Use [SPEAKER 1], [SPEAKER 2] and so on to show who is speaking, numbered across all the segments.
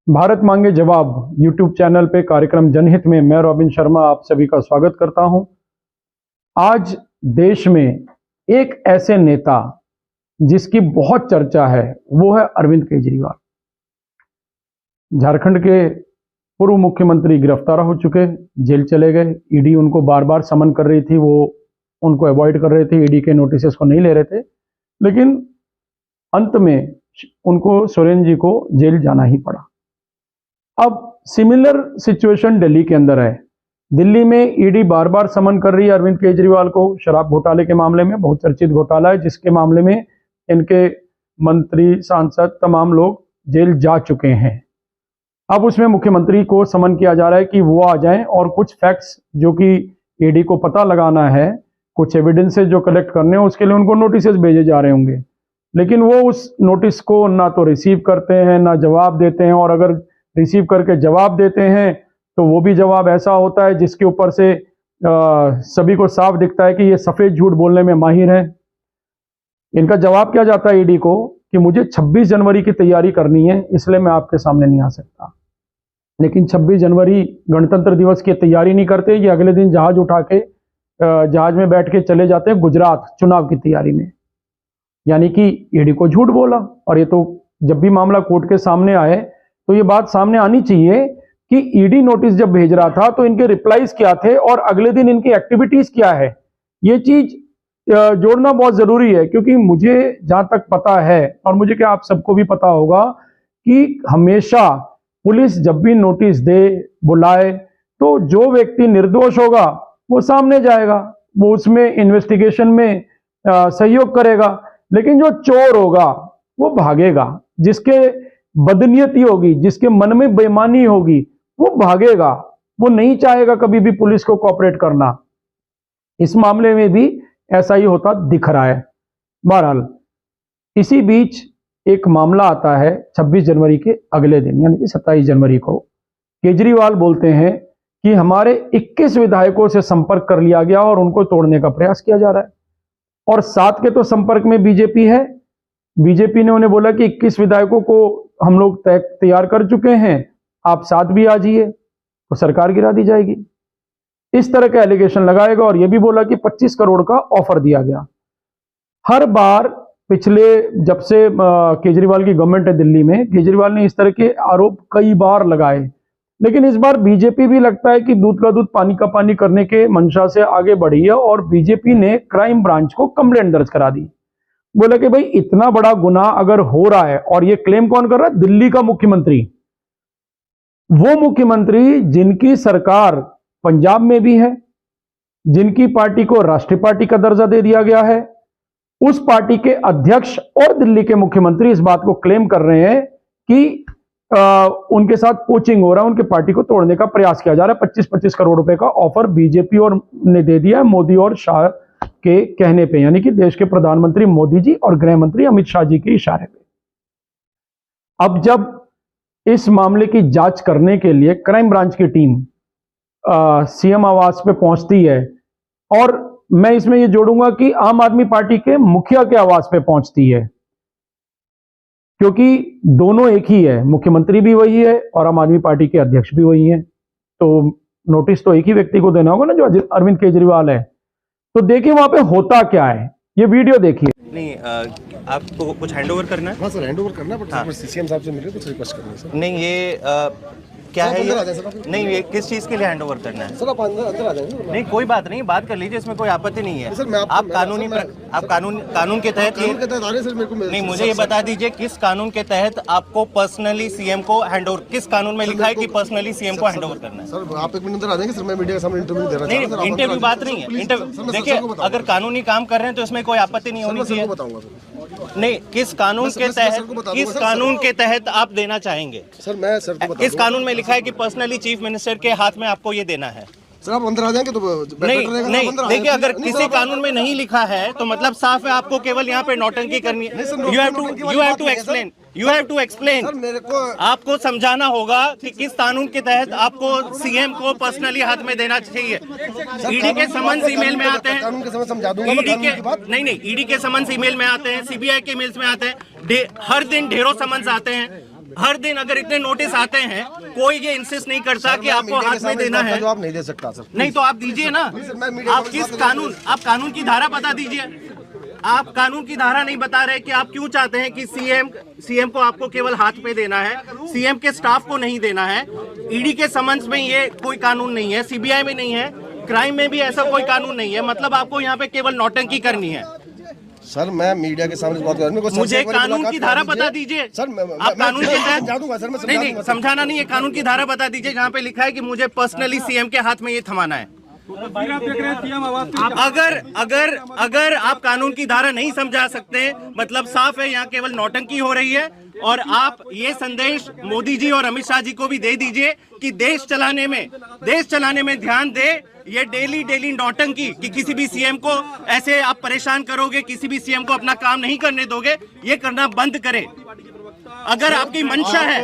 [SPEAKER 1] भारत मांगे जवाब YouTube channel पे कार्यक्रम जनहित में मैं रॉबिन शर्मा आप सभी का स्वागत करता हूं। आज देश में एक ऐसे नेता जिसकी बहुत चर्चा है वो है अरविंद केजरीवाल। झारखंड के पूर्व मुख्यमंत्री गिरफ्तार हो चुके, जेल चले गए। ईडी उनको बार बार समन कर रही थी, वो उनको अवॉइड कर रहे थे, ईडी के नोटिस को नहीं ले रहे थे, लेकिन अंत में उनको सोरेन जी को जेल जाना ही पड़ा। अब सिमिलर सिचुएशन दिल्ली के अंदर है। दिल्ली में ईडी बार बार समन कर रही है अरविंद केजरीवाल को शराब घोटाले के मामले में। बहुत चर्चित घोटाला है जिसके मामले में इनके मंत्री, सांसद, तमाम लोग जेल जा चुके हैं। अब उसमें मुख्यमंत्री को समन किया जा रहा है कि वो आ जाएं और कुछ फैक्ट्स जो कि ईडी को पता लगाना है, कुछ एविडेंसेस जो कलेक्ट करने हैं, उसके लिए उनको नोटिस भेजे जा रहे होंगे। लेकिन वो उस नोटिस को ना तो रिसीव करते हैं ना जवाब देते हैं, और अगर रिसीव करके जवाब देते हैं तो वो भी जवाब ऐसा होता है जिसके ऊपर से सभी को साफ दिखता है कि ये सफेद झूठ बोलने में माहिर है। इनका जवाब क्या जाता है ईडी को कि मुझे 26 जनवरी की तैयारी करनी है, इसलिए मैं आपके सामने नहीं आ सकता। लेकिन 26 जनवरी गणतंत्र दिवस की तैयारी नहीं करते, ये अगले दिन जहाज उठा के जहाज में बैठ के चले जाते हैं गुजरात चुनाव की तैयारी में। यानी कि ईडी को झूठ बोला। और ये तो जब भी मामला कोर्ट के सामने आए तो ये बात सामने आनी चाहिए कि ईडी नोटिस जब भेज रहा था तो इनके रिप्लाईज क्या थे और अगले दिन इनकी एक्टिविटीज क्या है। ये चीज जोड़ना बहुत जरूरी है, क्योंकि मुझे जहां तक पता है और मुझे क्या आप सबको भी पता होगा कि हमेशा पुलिस जब भी नोटिस दे, बुलाए, तो जो व्यक्ति निर्दोष होगा वो सामने जाएगा, वो उसमें इन्वेस्टिगेशन में सहयोग करेगा। लेकिन जो चोर होगा वो भागेगा, जिसके बदनीयती होगी, जिसके मन में बेईमानी होगी, वो भागेगा, वो नहीं चाहेगा कभी भी पुलिस को कोऑपरेट करना। इस मामले में भी ऐसा ही होता दिख रहा है। बहरहाल इसी बीच एक मामला आता है 26 जनवरी के अगले दिन, यानी कि 27 जनवरी को केजरीवाल बोलते हैं कि हमारे 21 विधायकों से संपर्क कर लिया गया और उनको तोड़ने का प्रयास किया जा रहा है। और 7 के तो संपर्क में बीजेपी है। बीजेपी ने उन्हें बोला कि 21 विधायकों को हम लोग तैयार कर चुके हैं, आप 7 भी आ जाइए तो सरकार गिरा दी जाएगी। इस तरह का एलिगेशन लगाएगा। और यह भी बोला कि 25 करोड़ का ऑफर दिया गया। हर बार पिछले जब से केजरीवाल की गवर्नमेंट है दिल्ली में, केजरीवाल ने इस तरह के आरोप कई बार लगाए। लेकिन इस बार बीजेपी भी लगता है कि दूध का दूध पानी का पानी करने के मंशा से आगे बढ़ी है और बीजेपी ने क्राइम ब्रांच को कंप्लेंट दर्ज करा दी। बोला कि भाई इतना बड़ा गुनाह अगर हो रहा है, और ये क्लेम कौन कर रहा है? दिल्ली का मुख्यमंत्री। वो मुख्यमंत्री जिनकी सरकार पंजाब में भी है, जिनकी पार्टी को राष्ट्रीय पार्टी का दर्जा दे दिया गया है, उस पार्टी के अध्यक्ष और दिल्ली के मुख्यमंत्री इस बात को क्लेम कर रहे हैं कि उनके साथ पोचिंग हो रहा है, उनके पार्टी को तोड़ने का प्रयास किया जा रहा है। 25-25 करोड़ रुपए का ऑफर बीजेपी और ने दे दिया है मोदी और शाह के कहने पे, यानी कि देश के प्रधानमंत्री मोदी जी और गृह मंत्री अमित शाह जी के इशारे पे। अब जब इस मामले की जांच करने के लिए क्राइम ब्रांच की टीम सीएम आवास पे पहुंचती है, और मैं इसमें ये जोड़ूंगा कि आम आदमी पार्टी के मुखिया के आवास पे पहुंचती है, क्योंकि दोनों एक ही है, मुख्यमंत्री भी वही है और आम आदमी पार्टी के अध्यक्ष भी वही है। तो नोटिस तो एक ही व्यक्ति को देना होगा ना, जो अरविंद केजरीवाल है। तो देखिए वहां पे होता क्या है, ये वीडियो देखिए।
[SPEAKER 2] नहीं आपको कुछ हैंडओवर करना है?
[SPEAKER 3] हाँ सर, हैंडओवर करना है, बट सीसीएम साहब से मिले कुछ रिक्वेस्ट करनी है सर।
[SPEAKER 2] नहीं ये क्या है ये? नहीं ये किस चीज़ के लिए हैंडओवर करना है?
[SPEAKER 3] सर आप अंदर आ जाएंगे।
[SPEAKER 2] नहीं कोई बात नहीं, बात कर लीजिए, इसमें कोई आपत्ति नहीं है।
[SPEAKER 3] सर
[SPEAKER 2] आप कानून के तहत
[SPEAKER 3] आ रहे सर, मेरे को
[SPEAKER 2] नहीं, मुझे ये बता दीजिए किस कानून के तहत आपको पर्सनली सीएम को हैंडओवर, किस कानून में लिखा है कि पर्सनली सीएम को हैंडओवर करना है?
[SPEAKER 3] सर आप 1 मिनट अंदर आ जाएंगे सर, मैं मीडिया के सामने इंटरव्यू दे रहा हूं।
[SPEAKER 2] नहीं इंटरव्यू बात नहीं है, इंटरव्यू देखिए, अगर कानूनी काम कर रहे हैं तो इसमें कोई आपत्ति नहीं होनी चाहिए। नहीं किस कानून के तहत आप देना चाहेंगे?
[SPEAKER 3] सर मैं सर को
[SPEAKER 2] किस कानून में लिखा है कि पर्सनली चीफ मिनिस्टर के हाथ में आपको ये देना है?
[SPEAKER 3] सर आप अंदर आ जाएंगे तो
[SPEAKER 2] नहीं देखिए, अगर किसी कानून में नहीं लिखा है तो मतलब साफ है आपको केवल यहाँ पे नौटंकी करनी है। You have to explain. आपको समझाना होगा कि किस कानून के तहत आपको सीएम को पर्सनली हाथ में देना चाहिए। ईडी के समन्स ईमेल में आते हैं, ईडी के समन्स ईमेल में आते हैं, सीबीआई के मेल्स में आते हैं, हर दिन ढेरों समन्स आते हैं। हर दिन अगर इतने नोटिस आते हैं, कोई ये इंसिस्ट नहीं करता कि आपको हाथ में देना है।
[SPEAKER 3] जवाब नहीं दे सकता सर।
[SPEAKER 2] नहीं तो आप दीजिए ना। आप किस कानून, आप कानून की धारा बता दीजिए। आप कानून की धारा नहीं बता रहे कि आप क्यों चाहते हैं कि सीएम को आपको केवल हाथ पे देना है, सीएम के स्टाफ को नहीं देना है। ईडी के समन्स में ये कोई कानून नहीं है, सीबीआई में नहीं है, क्राइम में भी ऐसा कोई कानून नहीं है। मतलब आपको यहाँ पे केवल नौटंकी करनी है।
[SPEAKER 3] सर मैं मीडिया के सामने बात कर रहा हूं,
[SPEAKER 2] मुझे कानून की धारा बता दीजिए
[SPEAKER 3] सर।
[SPEAKER 2] आप कानून के तहत
[SPEAKER 3] समझा दूंगा सर, मैं
[SPEAKER 2] नहीं समझाना नहीं है, कानून की धारा बता दीजिए जहाँ पे लिखा है कि मुझे पर्सनली सीएम के हाथ में ये थमाना है। अगर आप कानून की धारा नहीं समझा सकते, मतलब साफ है यहाँ केवल नौटंकी हो रही है। और आप ये संदेश मोदी जी और अमित शाह जी को भी दे दीजिए कि देश चलाने में ध्यान दे। ये डेली नौटंकी कि किसी भी सीएम को ऐसे आप परेशान करोगे, किसी भी सीएम को अपना काम नहीं करने दोगे, ये करना बंद करें। अगर आपकी मंशा है,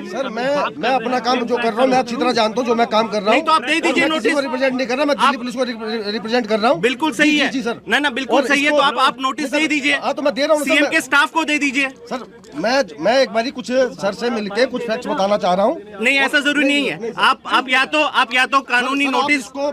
[SPEAKER 3] सर मैं अपना काम जो कर रहा हूँ मैं अच्छी तरह जानता हूँ जो मैं काम कर रहा हूँ।
[SPEAKER 2] नहीं तो आप दे दीजिए नोटिस।
[SPEAKER 3] रिप्रेजेंट नहीं कर रहा, मैं दिल्ली पुलिस को रिप्रेजेंट कर रहा हूँ।
[SPEAKER 2] बिल्कुल सही है
[SPEAKER 3] जी सर।
[SPEAKER 2] ना बिल्कुल सही है। तो आप नोटिस दे दीजिए।
[SPEAKER 3] हाँ तो मैं दे रहा हूँ
[SPEAKER 2] सीएम के स्टाफ को दे दीजिए।
[SPEAKER 3] सर मैं एक बारी कुछ सर से मिलके कुछ फैक्ट्स बताना चाह रहा हूँ।
[SPEAKER 2] नहीं ऐसा जरूरी नहीं है। आप या तो कानूनी नोटिस
[SPEAKER 3] को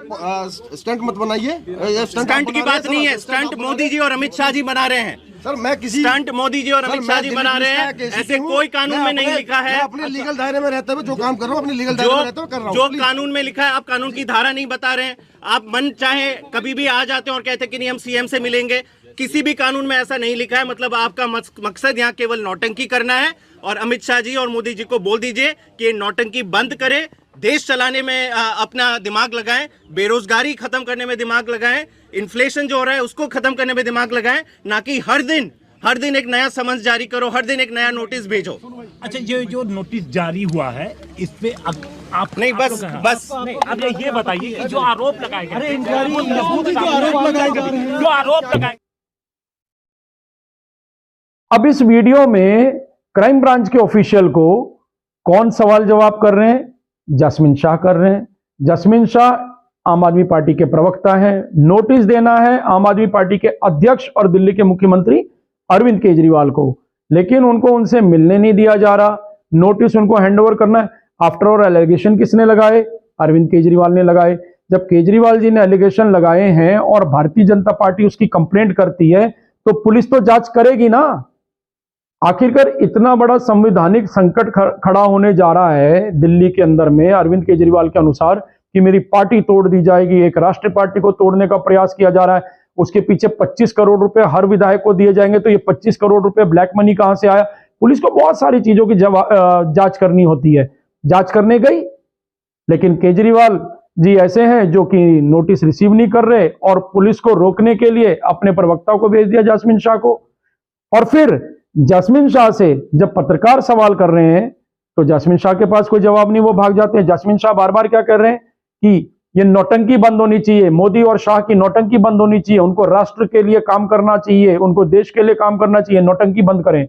[SPEAKER 3] स्टंट मत बनाइए।
[SPEAKER 2] स्टंट की बात नहीं है, स्टंट मोदी जी और अमित शाह जी बना रहे हैं।
[SPEAKER 3] सर मैं किसी
[SPEAKER 2] स्टंट मोदी जी और अमित शाह जी बना रहे हैं, ऐसे कोई कानून में नहीं लिखा है।
[SPEAKER 3] अपने लीगल दायरे में रहते हुए जो काम कर रहा हूँ अपने लीगल दायरे में रहते हुए कर रहा हूँ।
[SPEAKER 2] जो कानून में लिखा है, आप कानून की धारा नहीं बता रहे हैं। आप मन चाहे कभी भी आ जाते हैं और कहते हैं कि नहीं हम सीएम से मिलेंगे। किसी भी कानून में ऐसा नहीं लिखा है। मतलब आपका मकसद यहाँ केवल नौटंकी करना है। और अमित शाह जी और मोदी जी को बोल दीजिए कि ये नौटंकी बंद करें, देश चलाने में अपना दिमाग लगाएं, बेरोजगारी खत्म करने में दिमाग लगाएं, इन्फ्लेशन जो हो रहा है उसको खत्म करने में दिमाग लगाएं, ना कि हर दिन एक नया समन्स जारी करो, हर दिन एक नया नोटिस भेजो।
[SPEAKER 4] अच्छा ये जो नोटिस जारी हुआ है इस पे आप
[SPEAKER 2] नहीं बस
[SPEAKER 4] नहीं, अब ये बताइए कि जो आरोप लगाए गए, जो आरोप लगाए।
[SPEAKER 1] अब इस वीडियो में क्राइम ब्रांच के ऑफिशियल को कौन सवाल जवाब कर रहे हैं? जैस्मिन शाह कर रहे हैं। जैस्मिन शाह आम आदमी पार्टी के प्रवक्ता हैं। नोटिस देना है आम आदमी पार्टी के अध्यक्ष और दिल्ली के मुख्यमंत्री अरविंद केजरीवाल को, लेकिन उनको उनसे मिलने नहीं दिया जा रहा। नोटिस उनको हैंडओवर करना है। आफ्टर ऑल एलिगेशन किसने लगाए? अरविंद केजरीवाल ने लगाए। जब केजरीवाल जी ने एलिगेशन लगाए हैं और भारतीय जनता पार्टी उसकी कंप्लेंट करती है तो पुलिस तो जांच करेगी ना। आखिरकार इतना बड़ा संवैधानिक संकट खड़ा होने जा रहा है दिल्ली के अंदर में अरविंद केजरीवाल के अनुसार कि मेरी पार्टी तोड़ दी जाएगी। एक राष्ट्रीय पार्टी को तोड़ने का प्रयास किया जा रहा है। उसके पीछे 25 करोड़ रुपए हर विधायक को दिए जाएंगे। तो ये 25 करोड़ रुपए ब्लैक मनी कहां से आया? पुलिस को बहुत सारी चीजों की जांच करनी होती है। जांच करने गई, लेकिन केजरीवाल जी ऐसे हैं जो कि नोटिस रिसीव नहीं कर रहे और पुलिस को रोकने के लिए अपने प्रवक्ता को भेज दिया जैस्मिन शाह को। और फिर जैस्मिन शाह से जब पत्रकार सवाल कर रहे हैं तो जैस्मिन शाह के पास कोई जवाब नहीं, वो भाग जाते हैं। जैस्मिन शाह बार बार क्या कर रहे हैं कि ये नौटंकी बंद होनी चाहिए, मोदी और शाह की नौटंकी बंद होनी चाहिए, उनको राष्ट्र के लिए काम करना चाहिए, उनको देश के लिए काम करना चाहिए, नौटंकी बंद करें।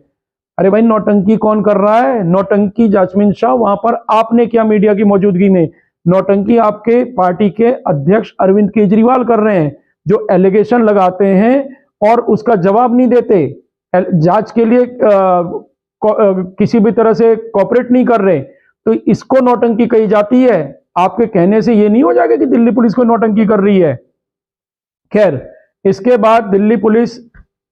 [SPEAKER 1] अरे भाई नौटंकी कौन कर रहा है? नौटंकी जैस्मिन शाह, वहां पर आपने क्या मीडिया की मौजूदगी में? नौटंकी आपके पार्टी के अध्यक्ष अरविंद केजरीवाल कर रहे हैं, जो एलिगेशन लगाते हैं और उसका जवाब नहीं देते, जांच के लिए किसी भी तरह से कोऑपरेट नहीं कर रहे। तो इसको नौटंकी कही जाती है। आपके कहने से ये नहीं हो जाएगा कि दिल्ली पुलिस को नौटंकी कर रही है। खैर, इसके बाद दिल्ली पुलिस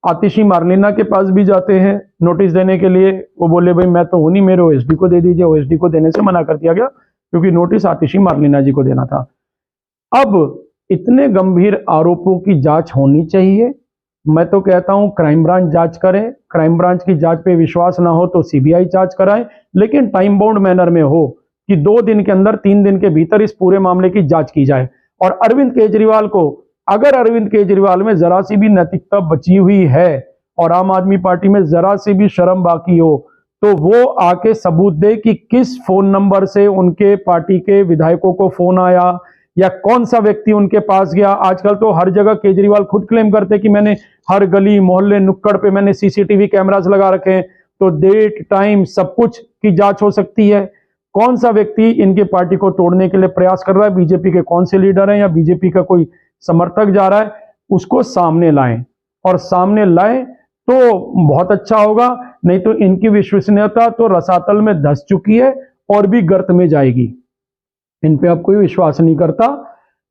[SPEAKER 1] आतिशी मारलेना के पास भी जाते हैं नोटिस देने के लिए। वो बोले भाई मैं तो हूं नहीं, मेरे ओएसडी को दे दीजिए। ओएसडी को देने से मना कर दिया गया क्योंकि नोटिस आतिशी मारलेना जी को देना था। अब इतने गंभीर आरोपों की जांच होनी चाहिए। मैं तो कहता हूं क्राइम ब्रांच जांच करे। क्राइम ब्रांच की जांच पे विश्वास ना हो तो सीबीआई जांच कराए, लेकिन टाइम बाउंड मैनर में हो कि 2 दिन के अंदर, 3 दिन के भीतर इस पूरे मामले की जांच की जाए। और अरविंद केजरीवाल को, अगर अरविंद केजरीवाल में जरा सी भी नैतिकता बची हुई है और आम आदमी पार्टी में जरा सी भी शर्म बाकी हो, तो वो आके सबूत दे कि किस फोन नंबर से उनके पार्टी के विधायकों को फोन आया या कौन सा व्यक्ति उनके पास गया। आजकल तो हर जगह केजरीवाल खुद क्लेम करते कि मैंने हर गली मोहल्ले नुक्कड़ पे मैंने सीसीटीवी कैमरास लगा रखे हैं, तो डेट टाइम सब कुछ की जांच हो सकती है। कौन सा व्यक्ति इनके पार्टी को तोड़ने के लिए प्रयास कर रहा है, बीजेपी के कौन से लीडर हैं या बीजेपी का कोई समर्थक जा रहा है, उसको सामने लाएं। और सामने लाएं तो बहुत अच्छा होगा। नहीं तो इनकी विश्वसनीयता तो रसातल में धंस चुकी है और भी गर्त में जाएगी। इन पे अब कोई विश्वास नहीं करता।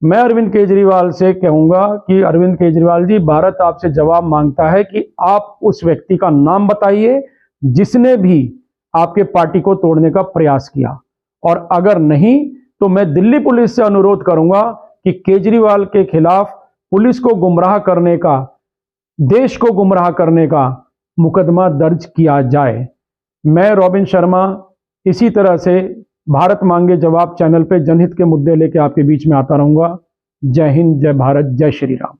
[SPEAKER 1] मैं अरविंद केजरीवाल से कहूंगा कि अरविंद केजरीवाल जी, भारत आपसे जवाब मांगता है कि आप उस व्यक्ति का नाम बताइए जिसने भी आपके पार्टी को तोड़ने का प्रयास किया, और अगर नहीं तो मैं दिल्ली पुलिस से अनुरोध करूंगा कि केजरीवाल के खिलाफ पुलिस को गुमराह करने का, देश को गुमराह करने का मुकदमा दर्ज किया जाए। मैं रॉबिन शर्मा इसी तरह से भारत मांगे जवाब चैनल पे जनहित के मुद्दे लेके आपके बीच में आता रहूंगा। जय हिंद, जय भारत, जय श्री राम।